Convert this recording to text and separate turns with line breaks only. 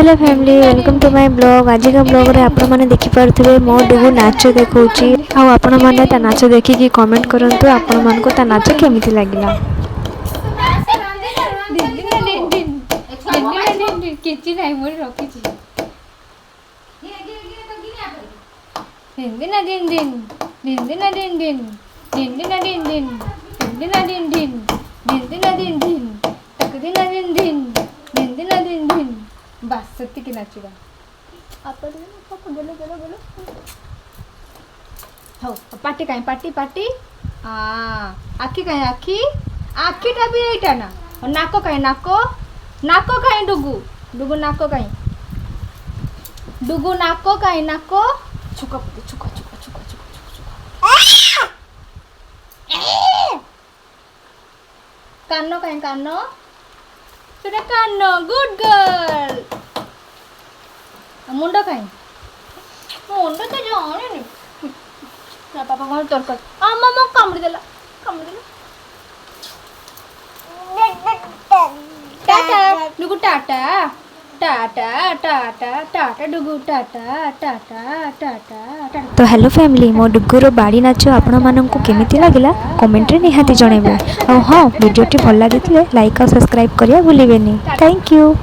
Hello family welcome to my blog. आज का blog रे आपण माने देखि पारथुबे मो डुगु नाच देखौची आ आपण माने ता नाच देखि कि कमेंट करंतु आपण मान को ता नाच केमिति लागिला।
किछि नाही मोर रखिछि दिन दिन दिन दिन दिन दिन दिन दिन दिन दिन दिन दिन दिन दिन दिन दिन दिन दिन दिन तक दिन दिन दिन दिन दिन दिन दिन बस सत्य की नाचिबा आपण बोलो बोलो बोलो हो पाटी काई पाटी पाटी आ आखी काई आखी आखीटा भी एटा ना नाको काई नाको नाको काई डुगु डुगु नाको काई नाको छुका छुका छुका छुका छुका कानो काई कानो सुना कानो गुड गर्ल मुंडो काई मुंडो तो जाने नहीं ना पापा को तरकर मम्मा कामड़ी देला टाटा डुगु टाटा टाटा टाटा टाटा डुगु टाटा टाटा टाटा टाटा।
तो हेलो फैमिली मो डुगुर बाड़ी नाच आपण मानन को केमिति लागिला कमेंट रे निहाती जणेबे। और हां वीडियो टी भल लागितले लाइक और सब्सक्राइब करिया भूलिबेनी। Thank you.